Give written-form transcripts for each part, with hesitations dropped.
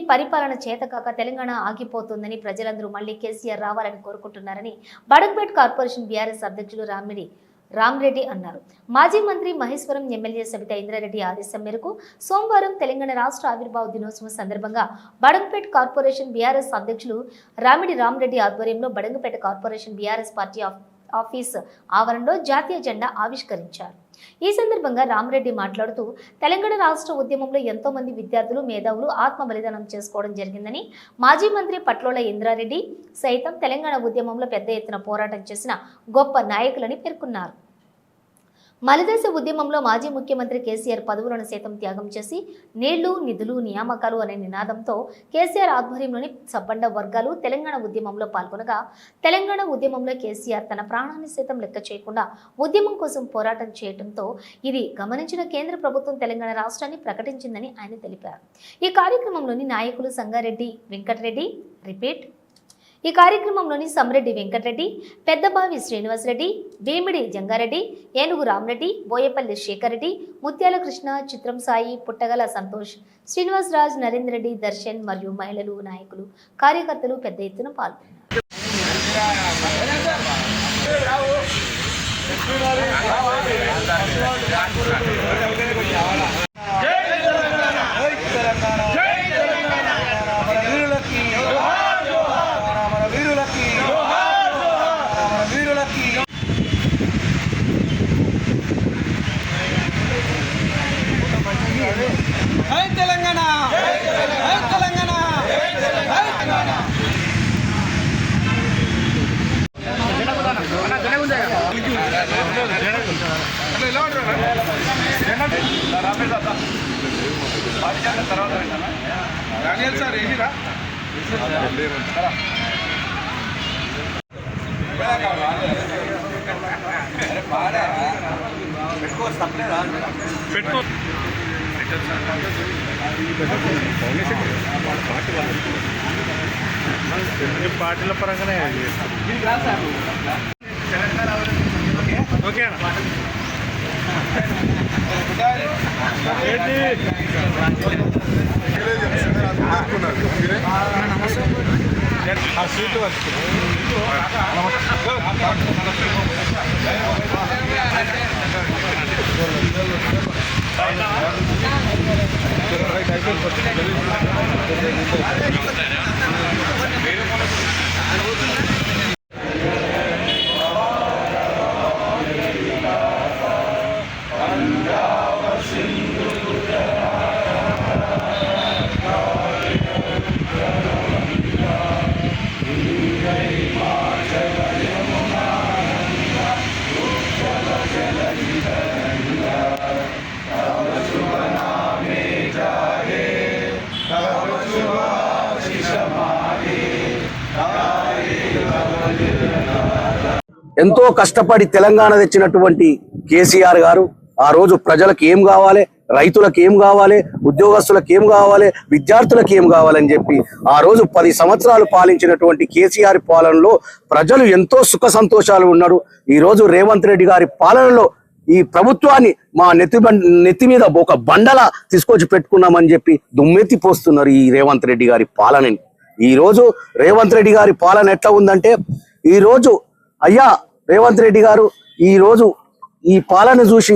పరిపాలన చేతకాక తెలంగాణ ఆగిపోతుందని ప్రజలందరూ మళ్లీ కేసీఆర్ రావాలని కోరుకుంటున్నారని బడంగ్పేట్ కార్పొరేషన్ బీఆర్ఎస్ అధ్యక్షులు రామిరెడ్డి అన్నారు. మాజీ మంత్రి మహేశ్వరం ఎమ్మెల్యే సబితా ఇంద్రారెడ్డి ఆదేశం మేరకు సోమవారం తెలంగాణ రాష్ట్ర ఆవిర్భావ దినోత్సవం సందర్భంగా బడంగ్పేట్ కార్పొరేషన్ బీఆర్ఎస్ అధ్యక్షులు రామిరెడ్డి ఆధ్వర్యంలో Badangpet corporation BRS party office ఆవరణలో జాతీయ జెండా ఆవిష్కరించారు. ఈ సందర్భంగా రామిరెడ్డి మాట్లాడుతూ తెలంగాణ రాష్ట్ర ఉద్యమంలో ఎంతో మంది విద్యార్థులు మేధావులు ఆత్మ బలిదానం చేసుకోవడం జరిగిందని, మాజీ మంత్రి పట్లోల ఇంద్రారెడ్డి సైతం తెలంగాణ ఉద్యమంలో పెద్ద ఎత్తున పోరాటం చేసిన గొప్ప నాయకులని పేర్కొన్నారు. మలిదశ ఉద్యమంలో మాజీ ముఖ్యమంత్రి కేసీఆర్ పదవులను సైతం త్యాగం చేసి నీళ్లు నిధులు నియామకాలు అనే నినాదంతో కేసీఆర్ ఆధ్వర్యంలోని సబ్బండ వర్గాలు తెలంగాణ ఉద్యమంలో పాల్గొనగా, తెలంగాణ ఉద్యమంలో కేసీఆర్ తన ప్రాణాన్ని సైతం లెక్క చేయకుండా ఉద్యమం కోసం పోరాటం చేయడంతో ఇది గమనించిన కేంద్ర ప్రభుత్వం తెలంగాణ రాష్ట్రాన్ని ప్రకటించిందని ఆయన తెలిపారు. ఈ కార్యక్రమంలోని నాయకులు సంగారెడ్డి వెంకటరెడ్డి ఈ కార్యక్రమంలోని సమ్రెడ్డి వెంకటరెడ్డి, పెద్దబావి శ్రీనివాసరెడ్డి, వేమిడి జంగారెడ్డి, ఏనుగు రామరెడ్డి, బోయపల్లి శేఖర్ రెడ్డి, ముత్యాల కృష్ణ, చిత్రం సాయి, పుట్టగల సంతోష్, శ్రీనివాసరాజ్, నరేంద్ర రెడ్డి, దర్శన్ మరియు మహిళలు, నాయకులు, కార్యకర్తలు పెద్ద ఎత్తున పాల్గొన్నారు. పార్టీల పరంగానే ఓకే సీట్లు ఎంతో కష్టపడి తెలంగాణ తెచ్చినటువంటి కేసీఆర్ గారు ఆ రోజు ప్రజలకు ఏం కావాలి, రైతులకు ఏం కావాలి, ఉద్యోగస్తులకు ఏం కావాలి, విద్యార్థులకు ఏం కావాలని చెప్పి ఆ రోజు 10 సంవత్సరాలు పాలించినటువంటి కేసీఆర్ పాలనలో ప్రజలు ఎంతో సుఖ సంతోషాలు ఉన్నారు. ఈ రోజు రేవంత్ రెడ్డి గారి పాలనలో ఈ ప్రభుత్వాన్ని మా నెత్తి మీద ఒక బండలా తీసుకొచ్చి పెట్టుకున్నామని చెప్పి దుమ్మెత్తి పోస్తున్నారు ఈ రేవంత్ రెడ్డి గారి పాలనని. ఈ రోజు రేవంత్ రెడ్డి గారి పాలన ఎట్లా ఉందంటే, ఈ రోజు అయ్యా రేవంత్ రెడ్డి గారు ఈ రోజు ఈ పాలన చూసి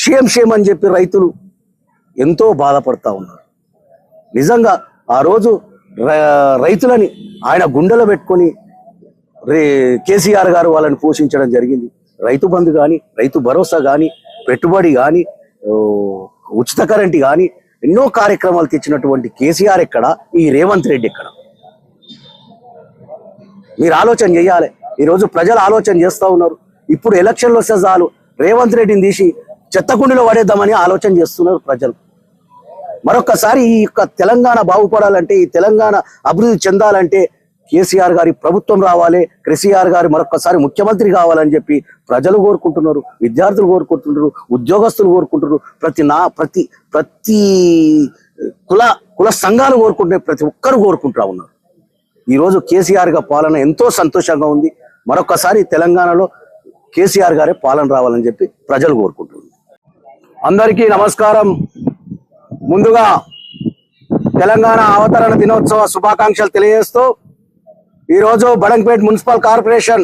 షేమ్ అని చెప్పి రైతులు ఎంతో బాధపడతా ఉన్నారు. నిజంగా ఆ రోజు రైతులని ఆయన గుండెలో పెట్టుకొని కేసీఆర్ గారు వాళ్ళని పోషించడం జరిగింది. రైతు బంధు కానీ, రైతు భరోసా కానీ, పెట్టుబడి కానీ, ఉచిత కరెంటు కానీ ఎన్నో కార్యక్రమాలు తెచ్చినటువంటి కేసీఆర్ ఎక్కడ, ఈ రేవంత్ రెడ్డి ఎక్కడ? మీరు ఆలోచన చేయాలి. ఈరోజు ప్రజలు ఆలోచన చేస్తూ ఉన్నారు. ఇప్పుడు ఎలక్షన్లు వస్తే చాలు రేవంత్ రెడ్డిని తీసి చెత్తకుండిలో పడేద్దామని ఆలోచన చేస్తున్నారు ప్రజలు. మరొక్కసారి ఈ యొక్క తెలంగాణ బాగుపడాలంటే, ఈ తెలంగాణ అభివృద్ధి చెందాలంటే కేసీఆర్ గారి ప్రభుత్వం రావాలి, కేసీఆర్ గారు మరొక్కసారి ముఖ్యమంత్రి కావాలని చెప్పి ప్రజలు కోరుకుంటున్నారు, విద్యార్థులు కోరుకుంటున్నారు, ఉద్యోగస్తులు కోరుకుంటున్నారు, ప్రతి కుల సంఘాలు కోరుకుంటున్నారు, ప్రతి ఒక్కరు కోరుకుంటా ఉన్నారు. ఈరోజు కేసీఆర్ గారి పాలన ఎంతో సంతోషంగా ఉంది. మరొక్కసారి తెలంగాణలో కేసీఆర్ గారే పాలన రావాలని చెప్పి ప్రజలు కోరుకుంటున్నారు. అందరికీ నమస్కారం. ముందుగా తెలంగాణ అవతరణ దినోత్సవ శుభాకాంక్షలు తెలియజేస్తూ ఈరోజు బడంగపేట్ మున్సిపల్ కార్పొరేషన్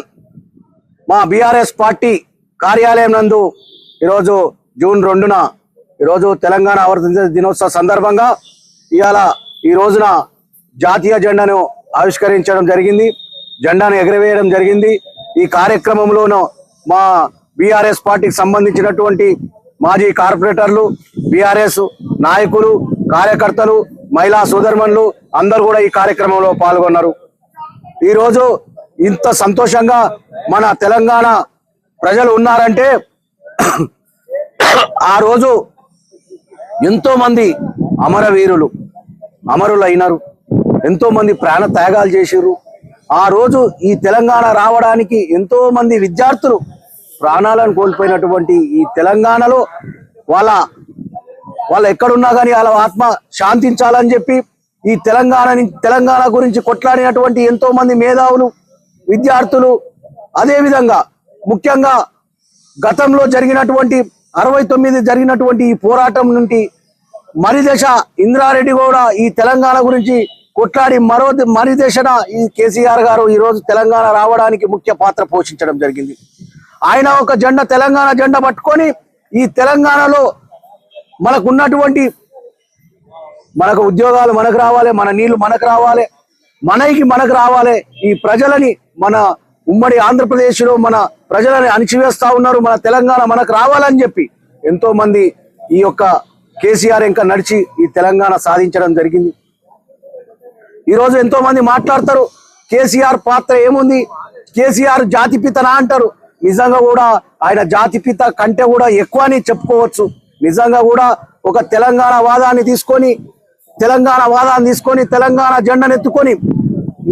మా బీఆర్ఎస్ పార్టీ కార్యాలయం నందు ఈరోజు జూన్ 2న ఈరోజు తెలంగాణ అవతరణ దినోత్సవ సందర్భంగా ఈ రోజున జాతీయ జెండాను ఆవిష్కరించడం జరిగింది, జెండాను ఎగరవేయడం జరిగింది. ఈ కార్యక్రమంలోనూ మా బీఆర్ఎస్ పార్టీకి సంబంధించినటువంటి మాజీ కార్పొరేటర్లు, బీఆర్ఎస్ నాయకులు, కార్యకర్తలు, మహిళా సోదరుమణులు అందరూ కూడా ఈ కార్యక్రమంలో పాల్గొన్నారు. ఈరోజు ఇంత సంతోషంగా మన తెలంగాణ ప్రజలు ఉన్నారంటే ఆ రోజు ఎంతో మంది అమరులు అయినారు, ఎంతో మంది ప్రాణ త్యాగాలు చేసిర్రు. ఆ రోజు ఈ తెలంగాణ రావడానికి ఎంతో మంది విద్యార్థులు ప్రాణాలను కోల్పోయినటువంటి ఈ తెలంగాణలో వాళ్ళ ఎక్కడున్నా కానీ వాళ్ళ ఆత్మ శాంతించాలని చెప్పి ఈ తెలంగాణ గురించి కొట్లాడినటువంటి ఎంతో మంది మేధావులు, విద్యార్థులు, అదేవిధంగా ముఖ్యంగా గతంలో జరిగినటువంటి 69 జరిగినటువంటి ఈ పోరాటం నుండి మరిదశ ఇంద్రారెడ్డి కూడా ఈ తెలంగాణ గురించి కొట్లాడి మరిదశన ఈ కేసీఆర్ గారు ఈ రోజు తెలంగాణ రావడానికి ముఖ్య పాత్ర పోషించడం జరిగింది. ఆయన ఒక తెలంగాణ జెండా పట్టుకొని ఈ తెలంగాణలో మనకు ఉద్యోగాలు మనకు రావాలి, మన నీళ్లు మనకు రావాలి, మనకు రావాలి. ఈ ప్రజలని మన ఉమ్మడి ఆంధ్రప్రదేశ్లో మన ప్రజలని అణిచివేస్తా ఉన్నారు, మన తెలంగాణ మనకు రావాలని చెప్పి ఎంతో మంది ఈ యొక్క కేసీఆర్ ఇంకా నడిచి ఈ తెలంగాణ సాధించడం జరిగింది. ఈరోజు ఎంతో మంది మాట్లాడతారు కేసీఆర్ పాత్ర ఏముంది, కేసీఆర్ జాతిపితనా అంటారు. నిజంగా కూడా ఆయన జాతిపిత కంటే కూడా ఎక్కువ అని చెప్పుకోవచ్చు. నిజంగా కూడా ఒక తెలంగాణ వాదాన్ని తీసుకొని తెలంగాణ జెండానెత్తుకొని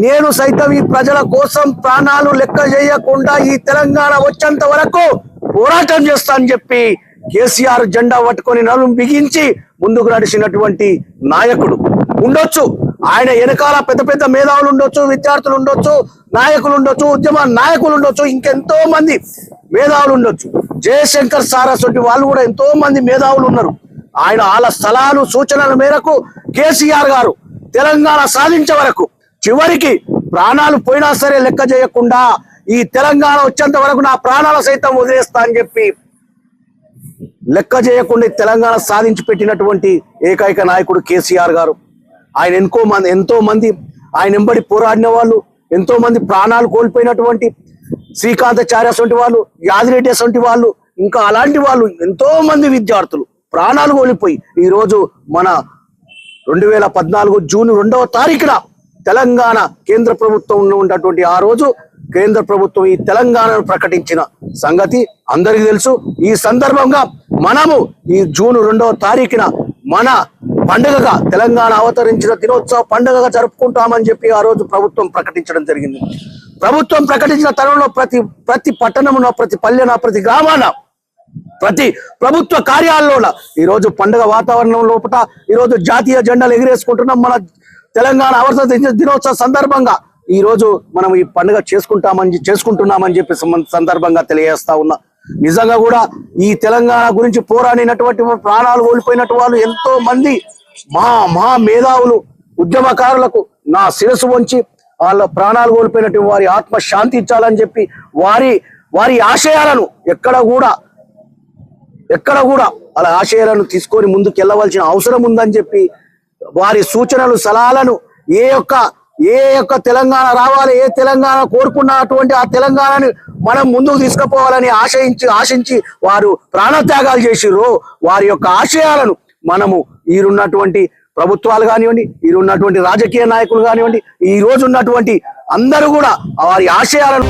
నేను సైతం ఈ ప్రజల కోసం ప్రాణాలు లెక్క చేయకుండా ఈ తెలంగాణ వచ్చేంత వరకు పోరాటం చేస్తా అని చెప్పి కేసీఆర్ జెండా పట్టుకొని నలుం బిగించి ముందుకు నడిచినటువంటి నాయకుడు ఉండొచ్చు. ఆయన వెనకాల పెద్ద మేధావులు ఉండొచ్చు, విద్యార్థులు ఉండొచ్చు, నాయకులు ఉండొచ్చు, ఉద్యమ నాయకులు ఉండొచ్చు, ఇంకెంతో మంది మేధావులు ఉండొచ్చు. జయశంకర్ సారస్వతి వాళ్ళు కూడా ఎంతో మంది మేధావులు ఉన్నారు. వాళ్ళ సలహాలు సూచనల మేరకు కేసీఆర్ గారు తెలంగాణ సాధించే వరకు చివరికి ప్రాణాలు పోయినా సరే లెక్క చేయకుండా ఈ తెలంగాణ వచ్చేంత వరకు నా ప్రాణాల సైతం వదిలేస్తా అని చెప్పి లెక్క చేయకుండా తెలంగాణ సాధించి పెట్టినటువంటి ఏకైక నాయకుడు కేసీఆర్ గారు. ఆయన ఎంతో మంది ఆయన వెంబడి పోరాడిన వాళ్ళు, ఎంతో మంది ప్రాణాలు కోల్పోయినటువంటి శ్రీకాంతాచార్య వంటి వాళ్ళు, యాదిరెడ్డి వంటి వాళ్ళు, ఇంకా అలాంటి వాళ్ళు ఎంతో మంది విద్యార్థులు ప్రాణాలు కోల్పోయి ఈరోజు మన 2014 జూన్ 2వ తారీఖున తెలంగాణ కేంద్ర ప్రభుత్వం ఉన్నటువంటి ఆ రోజు కేంద్ర ప్రభుత్వం ఈ తెలంగాణను ప్రకటించిన సంగతి అందరికీ తెలుసు. ఈ సందర్భంగా మనము ఈ జూన్ 2వ తారీఖున మన పండుగగా తెలంగాణ అవతరించిన దినోత్సవ పండుగగా జరుపుకుంటామని చెప్పి ఆ రోజు ప్రభుత్వం ప్రకటించడం జరిగింది. ప్రభుత్వం ప్రకటించిన తరుణంలో ప్రతి పట్టణమున, ప్రతి పల్లెన, ప్రతి గ్రామాన, ప్రతి ప్రభుత్వ కార్యాలయంలో ఈరోజు పండుగ వాతావరణం లోపల ఈరోజు జాతీయ జెండాలు ఎగిరేసుకుంటున్నాం. మన తెలంగాణ అవతరణ దినోత్సవ సందర్భంగా ఈ రోజు మనం ఈ పండుగ చేసుకుంటున్నామని చెప్పి సందర్భంగా తెలియజేస్తా ఉన్నా. నిజంగా కూడా ఈ తెలంగాణ గురించి పోరాడినటువంటి ప్రాణాలు కోల్పోయినట్టు వాళ్ళు ఎంతో మంది మహా మేధావులు, ఉద్యమకారులకు నా శిరస్సు వంచి వాళ్ళ ప్రాణాలు కోల్పోయినట్టు వారి ఆత్మ శాంతించాలని చెప్పి వారి ఆశయాలను ఎక్కడ కూడా అలా ఆశయాలను తీసుకొని ముందుకు వెళ్ళవలసిన అవసరం ఉందని చెప్పి వారి సూచనలు సలహాలను ఏ యొక్క తెలంగాణ రావాలి, ఏ తెలంగాణ కోరుకున్నటువంటి ఆ తెలంగాణని మనం ముందుకు తీసుకుపోవాలని ఆశించి వారు ప్రాణత్యాగాలు చేసిర్రు. వారి యొక్క ఆశయాలను మనము ఈరున్నటువంటి ప్రభుత్వాలు కానివ్వండి, ఈరున్నటువంటి రాజకీయ నాయకులు కానివ్వండి, ఈ రోజు ఉన్నటువంటి అందరూ కూడా వారి ఆశయాలను